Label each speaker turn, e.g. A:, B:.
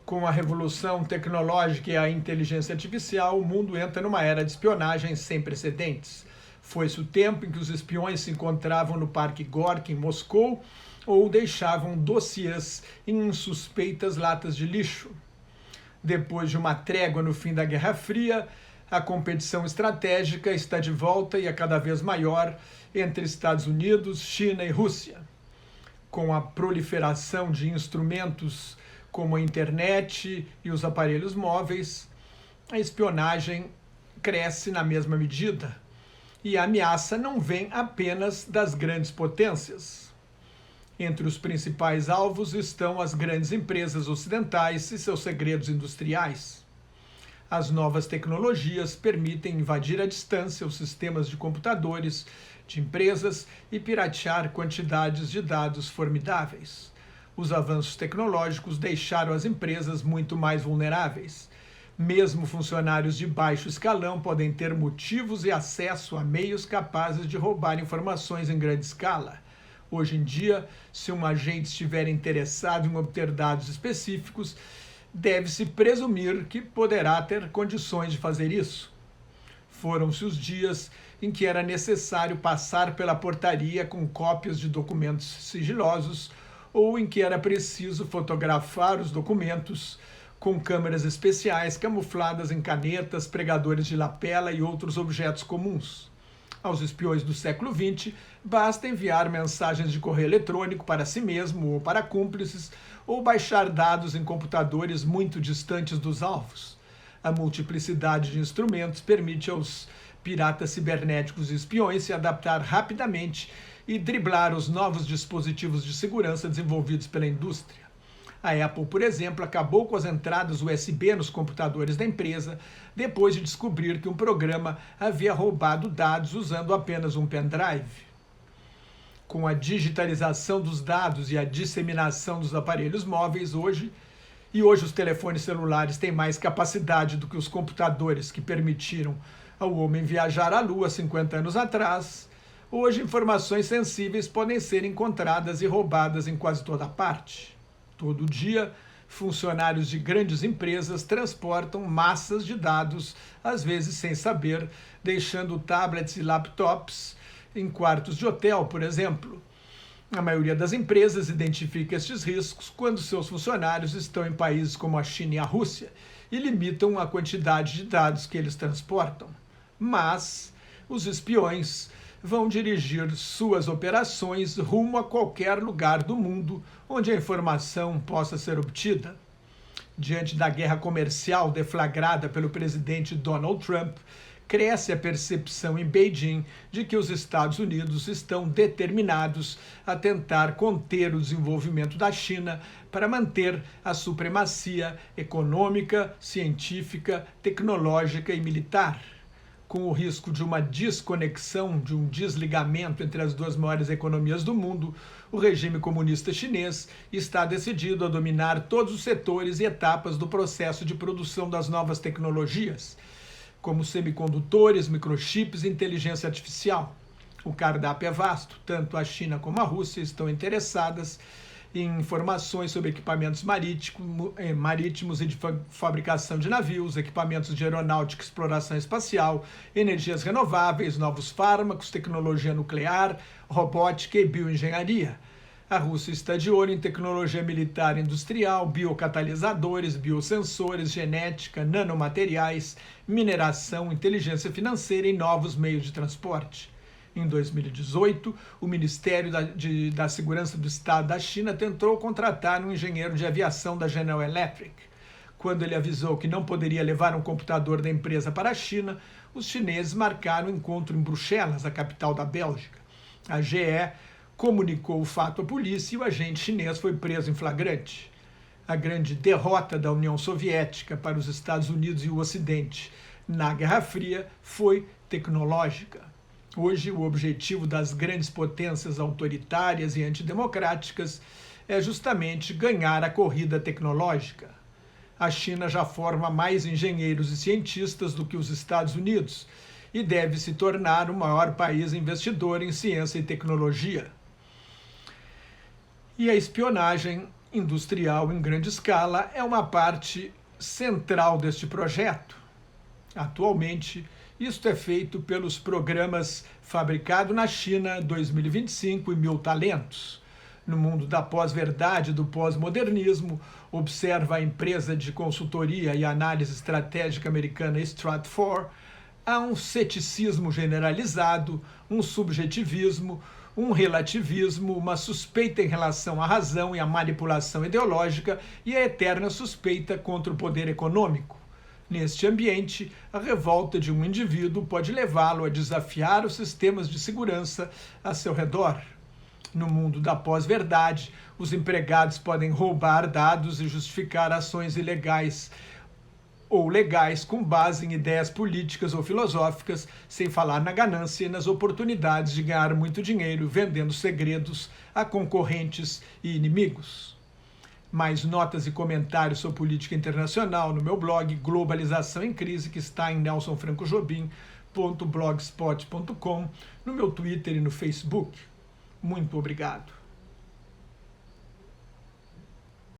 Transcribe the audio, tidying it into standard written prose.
A: Com a revolução tecnológica e a inteligência artificial, o mundo entra numa era de espionagem sem precedentes. Foi-se o tempo em que os espiões se encontravam no Parque Gorky, em Moscou, ou deixavam dossiês em insuspeitas latas de lixo. Depois de uma trégua no fim da Guerra Fria, a competição estratégica está de volta e é cada vez maior entre Estados Unidos, China e Rússia. Com a proliferação de instrumentos como a internet e os aparelhos móveis, a espionagem cresce na mesma medida. E a ameaça não vem apenas das grandes potências. Entre os principais alvos estão as grandes empresas ocidentais e seus segredos industriais. As novas tecnologias permitem invadir à distância os sistemas de computadores de empresas e piratear quantidades de dados formidáveis. Os avanços tecnológicos deixaram as empresas muito mais vulneráveis. Mesmo funcionários de baixo escalão podem ter motivos e acesso a meios capazes de roubar informações em grande escala. Hoje em dia, se um agente estiver interessado em obter dados específicos, deve-se presumir que poderá ter condições de fazer isso. Foram-se os dias em que era necessário passar pela portaria com cópias de documentos sigilosos ou em que era preciso fotografar os documentos com câmeras especiais camufladas em canetas, pregadores de lapela e outros objetos comuns. Aos espiões do século XX, basta enviar mensagens de correio eletrônico para si mesmo ou para cúmplices, ou baixar dados em computadores muito distantes dos alvos. A multiplicidade de instrumentos permite aos piratas cibernéticos e espiões se adaptar rapidamente e driblar os novos dispositivos de segurança desenvolvidos pela indústria. A Apple, por exemplo, acabou com as entradas USB nos computadores da empresa depois de descobrir que um programa havia roubado dados usando apenas um pendrive. Com a digitalização dos dados e a disseminação dos aparelhos móveis hoje os telefones celulares têm mais capacidade do que os computadores que permitiram ao homem viajar à Lua 50 anos atrás, hoje informações sensíveis podem ser encontradas e roubadas em quase toda parte. Todo dia, funcionários de grandes empresas transportam massas de dados, às vezes sem saber, deixando tablets e laptops em quartos de hotel, por exemplo. A maioria das empresas identifica estes riscos quando seus funcionários estão em países como a China e a Rússia e limitam a quantidade de dados que eles transportam. Mas os espiões vão dirigir suas operações rumo a qualquer lugar do mundo onde a informação possa ser obtida. Diante da guerra comercial deflagrada pelo presidente Donald Trump, cresce a percepção em Beijing de que os Estados Unidos estão determinados a tentar conter o desenvolvimento da China para manter a supremacia econômica, científica, tecnológica e militar. Com o risco de uma desconexão, de um desligamento entre as duas maiores economias do mundo, o regime comunista chinês está decidido a dominar todos os setores e etapas do processo de produção das novas tecnologias, como semicondutores, microchips e inteligência artificial. O cardápio é vasto, tanto a China como a Rússia estão interessadas em informações sobre equipamentos marítimos e de fabricação de navios, equipamentos de aeronáutica e exploração espacial, energias renováveis, novos fármacos, tecnologia nuclear, robótica e bioengenharia. A Rússia está de olho em tecnologia militar e industrial, biocatalisadores, biosensores, genética, nanomateriais, mineração, inteligência financeira e novos meios de transporte. Em 2018, o Ministério da Segurança do Estado da China tentou contratar um engenheiro de aviação da General Electric. Quando ele avisou que não poderia levar um computador da empresa para a China, os chineses marcaram um encontro em Bruxelas, a capital da Bélgica. A GE comunicou o fato à polícia e o agente chinês foi preso em flagrante. A grande derrota da União Soviética para os Estados Unidos e o Ocidente na Guerra Fria foi tecnológica. Hoje, o objetivo das grandes potências autoritárias e antidemocráticas é justamente ganhar a corrida tecnológica. A China já forma mais engenheiros e cientistas do que os Estados Unidos e deve se tornar o maior país investidor em ciência e tecnologia. E a espionagem industrial em grande escala é uma parte central deste projeto. Atualmente, isto é feito pelos programas Fabricado na China 2025 e 1000 Talentos. No mundo da pós-verdade e do pós-modernismo, observa a empresa de consultoria e análise estratégica americana Stratfor, há um ceticismo generalizado, um subjetivismo, um relativismo, uma suspeita em relação à razão e à manipulação ideológica e a eterna suspeita contra o poder econômico. Neste ambiente, a revolta de um indivíduo pode levá-lo a desafiar os sistemas de segurança a seu redor. No mundo da pós-verdade, os empregados podem roubar dados e justificar ações ilegais ou legais com base em ideias políticas ou filosóficas, sem falar na ganância e nas oportunidades de ganhar muito dinheiro vendendo segredos a concorrentes e inimigos. Mais notas e comentários sobre política internacional no meu blog Globalização em Crise, que está em nelsonfrancojobim.blogspot.com, no meu Twitter e no Facebook. Muito obrigado.